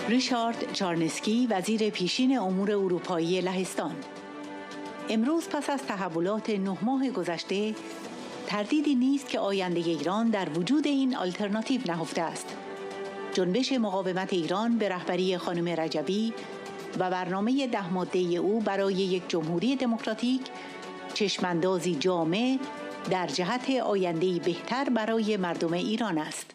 ریشارد چارنسکی، وزیر پیشین امور اروپایی لهستان. امروز پس از تحولات 9 ماه گذشته تردیدی نیست که آینده ایران در وجود این آلترناتیو نهفته است. جنبش مقاومت ایران به رهبری خانم رجبی و برنامه 10 ماده او برای یک جمهوری دموکراتیک چشماندازی جامع در جهت آینده‌ای بهتر برای مردم ایران است.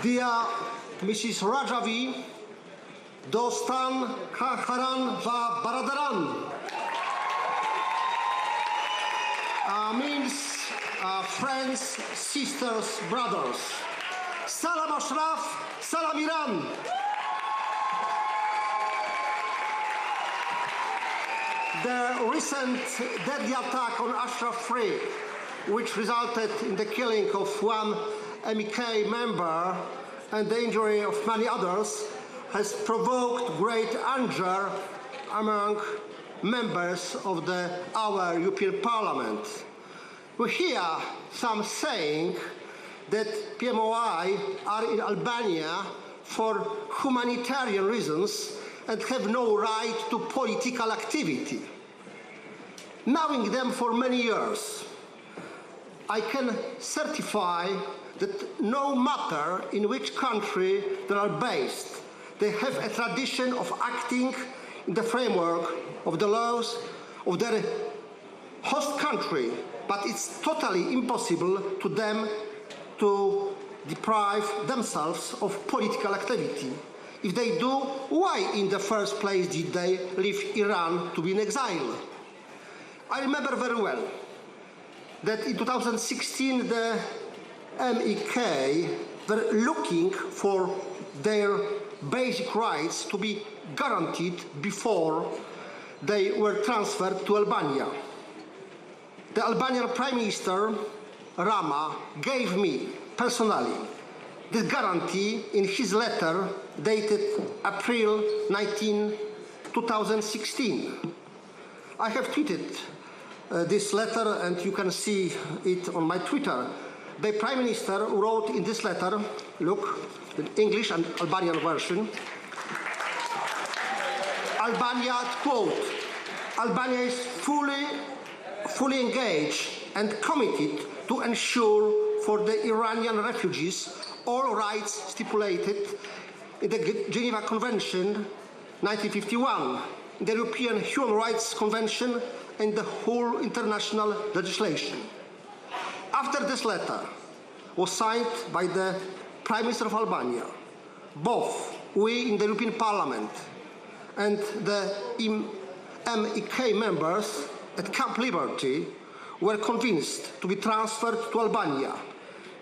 Dear Mrs. Rajavi, dostan, khaharan va baradaran. Means friends, sisters, brothers. Salam Ashraf, salam Iran. The recent deadly attack on Ashraf 3, which resulted in the killing of one MEK member and the injury of many others, has provoked great anger among members of our European Parliament. We hear some saying that PMOI are in Albania for humanitarian reasons and have no right to political activity. Knowing them for many years, I can certify that no matter in which country they are based, they have a tradition of acting in the framework of the laws of their host country, but it's totally impossible to them to deprive themselves of political activity. If they do, why in the first place did they leave Iran to be in exile? I remember very well that in 2016 the MEK were looking for their basic rights to be guaranteed before they were transferred to Albania. The Albanian Prime Minister, Rama, gave me personally this guarantee in his letter dated April 19, 2016. I have tweeted this letter and you can see it on my Twitter. The Prime Minister wrote in this letter, look, the English and Albanian version, Albania, quote, Albania is fully engaged and committed to ensure for the Iranian refugees all rights stipulated in the Geneva Convention 1951, the European Human Rights Convention and the whole international legislation. After this letter was signed by the Prime Minister of Albania, both we in the European Parliament and the MEK members at Camp Liberty were convinced to be transferred to Albania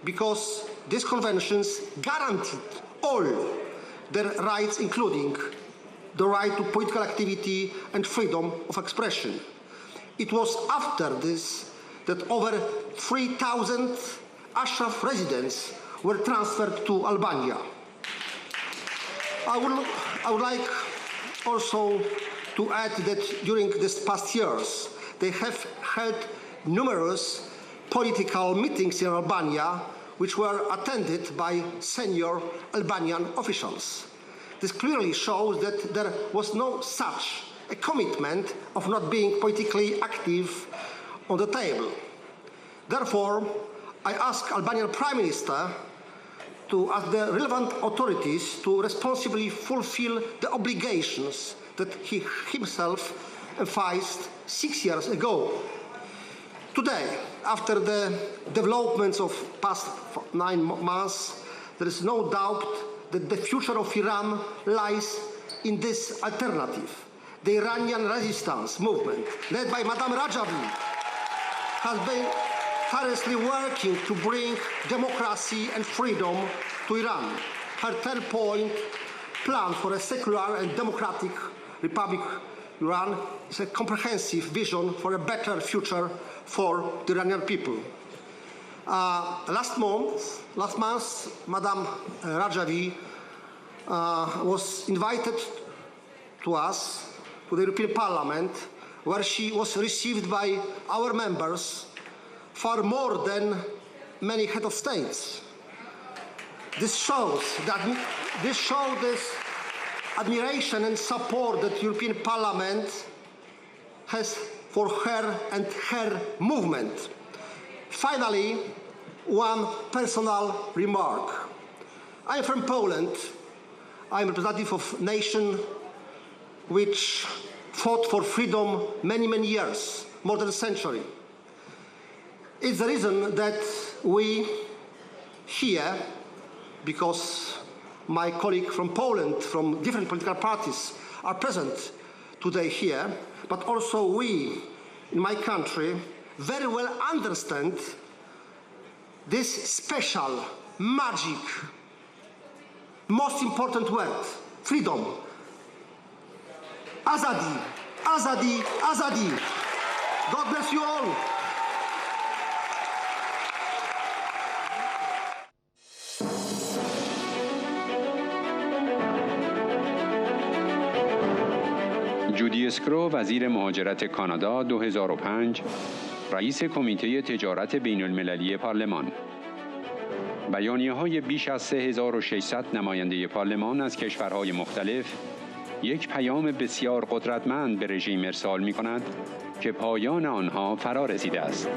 because these conventions guaranteed all their rights, including the right to political activity and freedom of expression. It was after this that over 3,000 Ashraf residents were transferred to Albania. I would like also to add that during these past years, they have held numerous political meetings in Albania, which were attended by senior Albanian officials. This clearly shows that there was no such a commitment of not being politically active on the table. Therefore, I ask Albanian Prime Minister to ask the relevant authorities to responsibly fulfill the obligations that he himself emphasized 6 years ago. Today, after the developments of past 9 months, there is no doubt that the future of Iran lies in this alternative. The Iranian resistance movement, led by Madame Rajavi, has been tirelessly working to bring democracy and freedom to Iran. Her 10-point plan for a secular and democratic Republic Iran is a comprehensive vision for a better future for the Iranian people. Last month, Madame Rajavi was invited to us, to the European Parliament, where she was received by our members far more than many head of states. This shows this admiration and support that European Parliament has for her and her movement. Finally, one personal remark. I am from Poland. I am representative of a nation which fought for freedom many, many years, more than a century. It's the reason that we here, because my colleague from Poland, from different political parties, are present today here, but also we, in my country, very well understand this special, magic, most important word, freedom. Azadi, Azadi, Azadi. God bless you all. جودی اسگرو وزیر مهاجرت کانادا 2005 رئیس کمیته تجارت بین المللی پارلمان. بیانیه‌های بیش از 3600 نماینده پارلمان از کشورهای مختلف یک پیام بسیار قدرتمند به رژیم ارسال می‌کند که پایان آنها فرا رسیده است.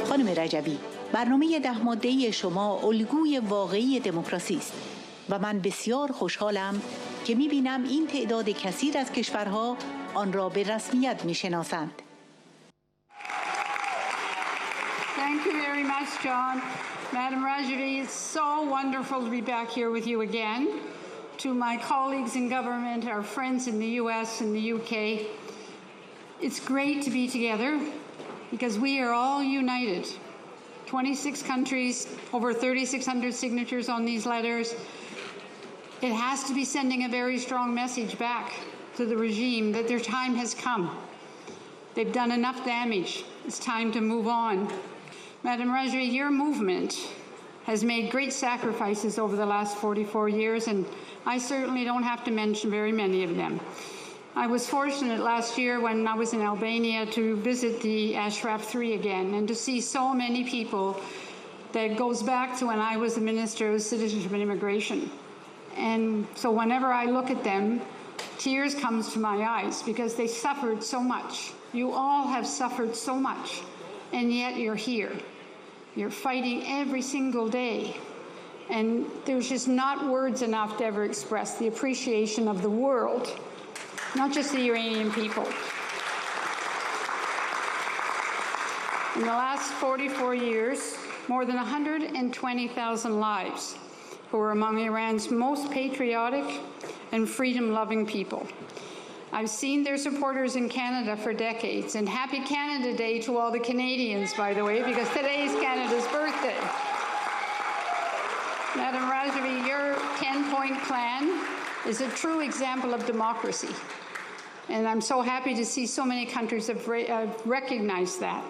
خانم رجبی، برنامه 10 ماده‌ای شما الگوی واقعی دموکراسی است و من بسیار خوشحالم که می‌بینم این تعداد کثیر از کشورها آن را به رسمیت می‌شناسند. Thank you very much, John. Madam Rajavi, it's so wonderful to be back here with you again. To my colleagues in government, our friends in the US and the UK, it's great to be together because we are all united. 26 countries, over 3,600 signatures on these letters. It has to be sending a very strong message back to the regime that their time has come. They've done enough damage. It's time to move on. Madam Rajavi, your movement has made great sacrifices over the last 44 years, and I certainly don't have to mention very many of them. I was fortunate last year when I was in Albania to visit the Ashraf 3 again and to see so many people that goes back to when I was the Minister of Citizenship and Immigration. And so whenever I look at them, tears come to my eyes because they suffered so much. You all have suffered so much, and yet you're here. You're fighting every single day. And there's just not words enough to ever express the appreciation of the world, not just the Iranian people. In the last 44 years, more than 120,000 lives who were among Iran's most patriotic and freedom-loving people. I've seen their supporters in Canada for decades, and happy Canada Day to all the Canadians, by the way, because today is Canada's birthday. Madam Rajavi, your 10-point plan is a true example of democracy. And I'm so happy to see so many countries have recognized that.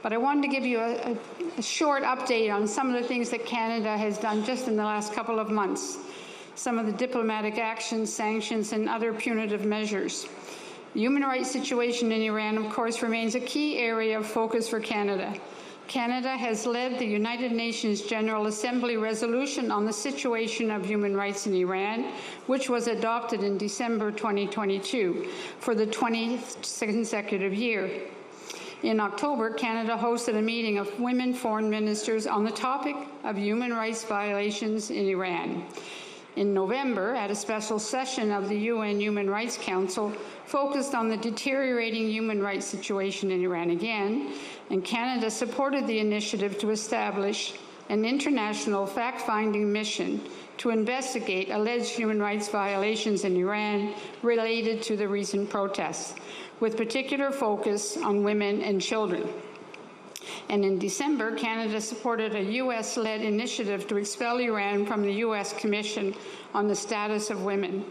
But I wanted to give you a short update on some of the things that Canada has done just in the last couple of months. Some of the diplomatic actions, sanctions, and other punitive measures. The human rights situation in Iran, of course, remains a key area of focus for Canada. Canada has led the United Nations General Assembly resolution on the situation of human rights in Iran, which was adopted in December 2022 for the 20th consecutive year. In October, Canada hosted a meeting of women foreign ministers on the topic of human rights violations in Iran. In November, at a special session of the UN Human Rights Council, focused on the deteriorating human rights situation in Iran again, and Canada supported the initiative to establish an international fact-finding mission to investigate alleged human rights violations in Iran related to the recent protests, with particular focus on women and children. And in December, Canada supported a US-led initiative to expel Iran from the US Commission on the Status of Women.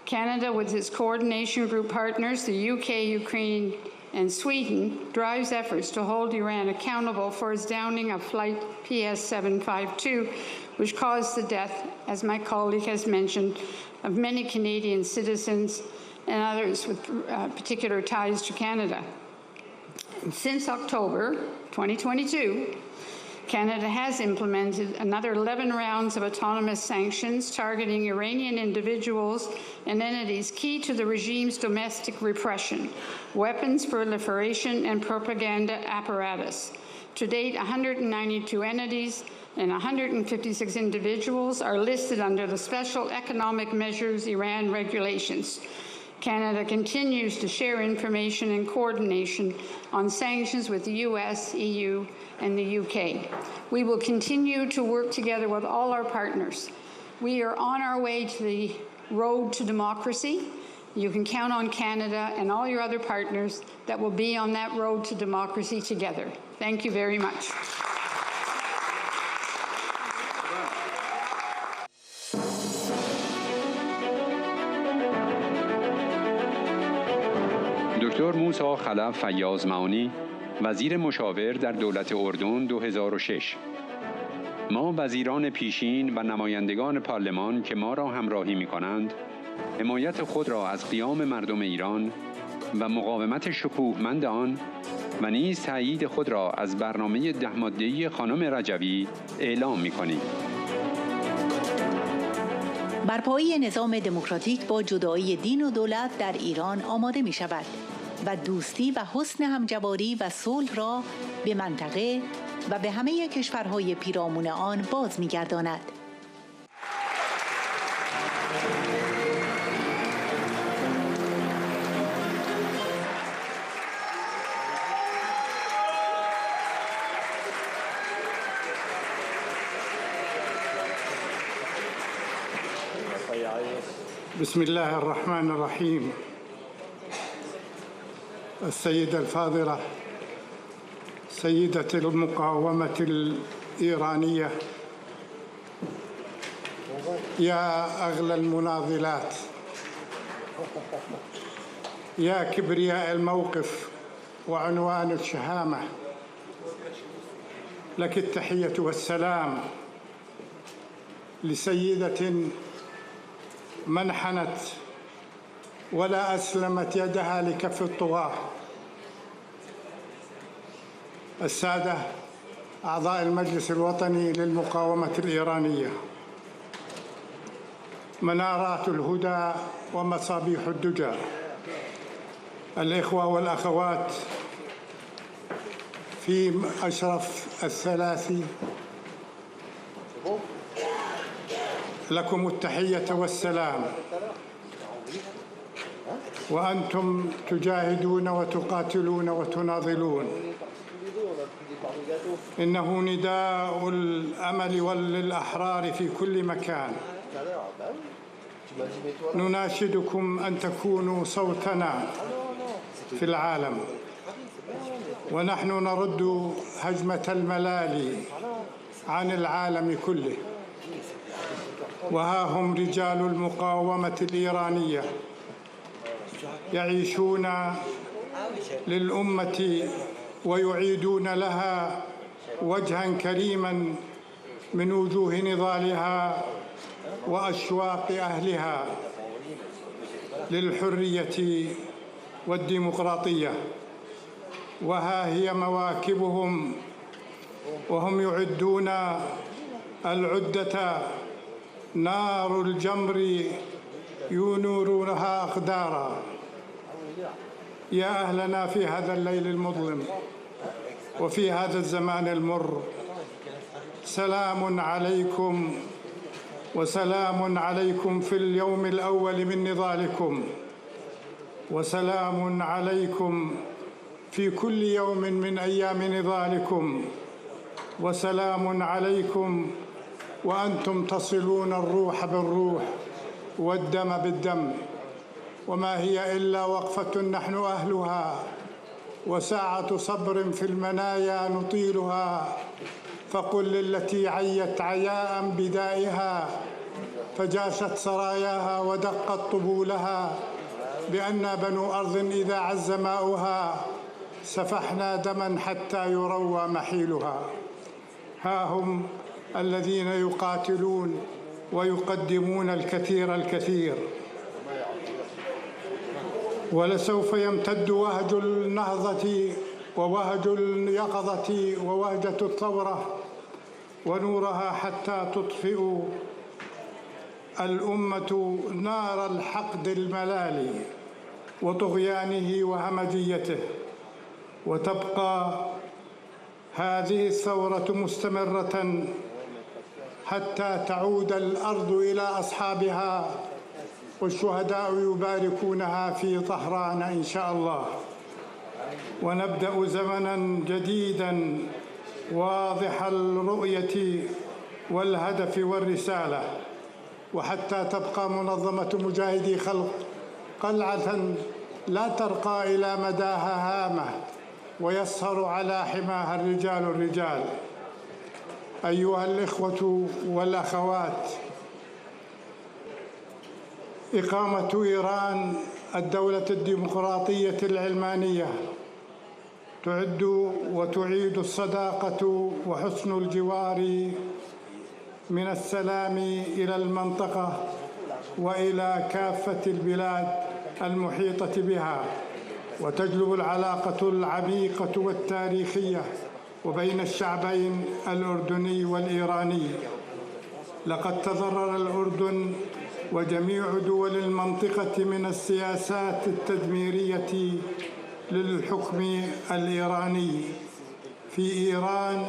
Canada, with its coordination group partners, the UK, Ukraine, and Sweden drives efforts to hold Iran accountable for its downing of flight PS-752, which caused the death, as my colleague has mentioned, of many Canadian citizens and others with particular ties to Canada. Since October 2022, Canada has implemented another 11 rounds of autonomous sanctions targeting Iranian individuals and entities key to the regime's domestic repression, weapons proliferation, and propaganda apparatus. To date, 192 entities and 156 individuals are listed under the Special Economic Measures Iran regulations. Canada continues to share information and coordination on sanctions with the US, EU, and the UK. We will continue to work together with all our partners. We are on our way to the road to democracy. You can count on Canada and all your other partners that will be on that road to democracy together. Thank you very much. دکتر موسی خلف فیاض-معانی، وزیر مشاور در دولت اردن 2006. ما وزیران پیشین و نمایندگان پارلمان که ما را همراهی می‌کنند، حمایت خود را از قیام مردم ایران و مقاومت شکوهمند آن و نیز تأیید خود را از برنامه 10 ماده‌ای خانم رجوی اعلام می‌کنیم. برپایی نظام دموکراتیک با جدایی دین و دولت در ایران آماده می شود و دوستی و حسن همجواری و صلح را به منطقه و به همه کشورهای پیرامون آن باز می گرداند. بسم الله الرحمن الرحيم. السيدة الفاضلة سيدة المقاومة الإيرانية، يا أغلى المناضلات، يا كبرياء الموقف وعنوان الشهامة، لك التحية والسلام لسيدة منحنت ولا أسلمت يدها لكف الطغاة. السادة أعضاء المجلس الوطني للمقاومة الإيرانية، منارات الهدى ومصابيح الدجى، الإخوة والأخوات في أشرف الثلاثي، لكم التحية والسلام، وأنتم تجاهدون وتقاتلون وتناضلون. إنه نداء الأمل للأحرار في كل مكان. نناشدكم أن تكونوا صوتنا في العالم، ونحن نرد هجمة الملال عن العالم كله. وها هم رجال المقاومة الإيرانية يعيشون للأمة ويعيدون لها وجها كريما من وجوه نضالها وأشواق أهلها للحرية والديمقراطية. وها هي مواكبهم وهم يعدون العدة، نار الجمر ينورونها أقدارا. يا أهلنا في هذا الليل المظلم وفي هذا الزمان المر، سلام عليكم وسلام عليكم في اليوم الأول من نضالكم، وسلام عليكم في كل يوم من أيام نضالكم، وسلام عليكم وأنتم تصلون الروح بالروح والدم بالدم. وما هي إلا وقفة نحن أهلها وساعة صبر في المنايا نطيلها. فقل للتي عيت عياء بدائها، فجاشت سراياها ودقت طبولها، بأننا بنو أرض إذا عز ماؤها سفحنا دما حتى يروى محيلها. ها هم الذين يقاتلون ويقدمون الكثير الكثير، ولسوف يمتد وهج النهضة ووهج اليقظة ووهجة الثورة ونورها حتى تطفئ الأمة نار الحقد الملالي وطغيانه وهمجيته، وتبقى هذه الثورة مستمرة حتى تعود الأرض إلى أصحابها والشهداء يباركونها في طهران إن شاء الله، ونبدأ زمناً جديداً واضح الرؤية والهدف والرسالة، وحتى تبقى منظمة مجاهدي خلق قلعة لا ترقى إلى مداها هامة ويسهر على حماها الرجال. أيها الإخوة والأخوات، إقامة إيران الدولة الديمقراطية العلمانية تعد وتعيد الصداقة وحسن الجوار من السلام إلى المنطقة وإلى كافة البلاد المحيطة بها، وتجلب العلاقة العميقة والتاريخية وبين الشعبين الأردني والإيراني. لقد تضرر الأردن وجميع دول المنطقة من السياسات التدميرية للحكم الإيراني في إيران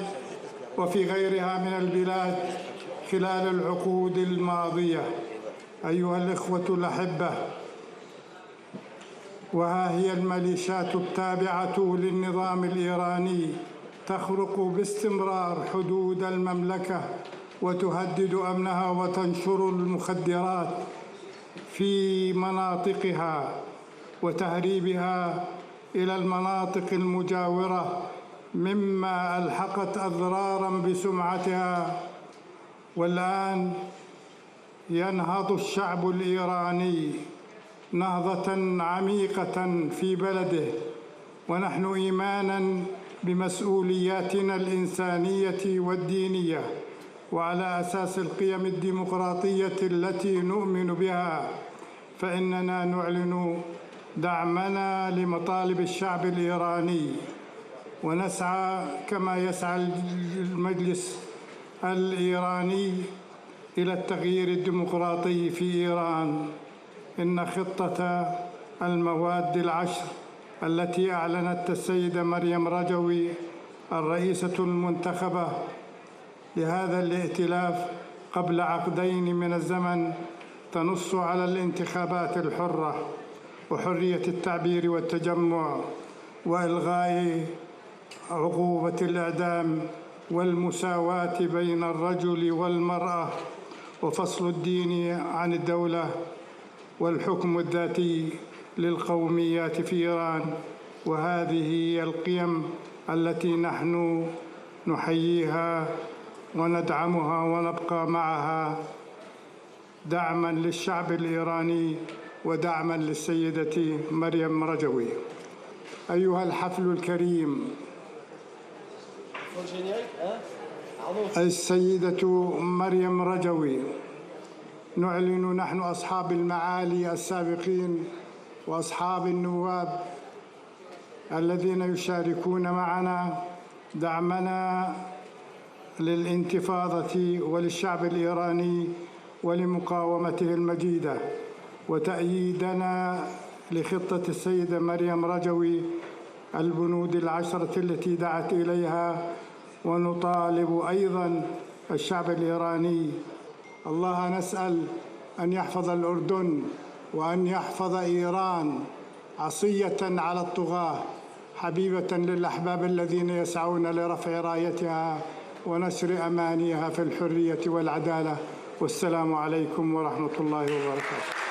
وفي غيرها من البلاد خلال العقود الماضية. أيها الإخوة الأحبة، وها هي الميليشيات التابعة للنظام الإيراني تخرق باستمرار حدود المملكة وتهدد أمنها وتنشر المخدرات في مناطقها وتهريبها إلى المناطق المجاورة، مما ألحقت أضرارا بسمعتها. والآن ينهض الشعب الإيراني نهضة عميقة في بلده، ونحن إيمانا بمسؤولياتنا الإنسانية والدينية وعلى أساس القيم الديمقراطية التي نؤمن بها، فإننا نعلن دعمنا لمطالب الشعب الإيراني، ونسعى كما يسعى المجلس الإيراني إلى التغيير الديمقراطي في إيران. إن خطة المواد العشر التي أعلنت السيدة مريم رجوي الرئيسة المنتخبة لهذا الائتلاف قبل عقدين من الزمن تنص على الانتخابات الحرة وحرية التعبير والتجمع وإلغاء عقوبة الإعدام والمساواة بين الرجل والمرأة وفصل الدين عن الدولة والحكم الذاتي للقوميات في إيران. وهذه هي القيم التي نحن نحييها وندعمها ونبقى معها دعما للشعب الإيراني ودعما للسيدة مريم رجوي. أيها الحفل الكريم، السيدة مريم رجوي، نعلن نحن أصحاب المعالي السابقين وأصحاب النواب الذين يشاركون معنا دعمنا للانتفاضة وللشعب الإيراني ولمقاومته المجيدة، وتأييدنا لخطة السيدة مريم رجوي البنود العشرة التي دعت إليها. ونطالب أيضا الشعب الإيراني، الله نسأل أن يحفظ الأردن وأن يحفظ إيران عصية على الطغاة، حبيبة للأحباب الذين يسعون لرفع رايتها ونشر أمانيها في الحرية والعدالة. والسلام عليكم ورحمة الله وبركاته.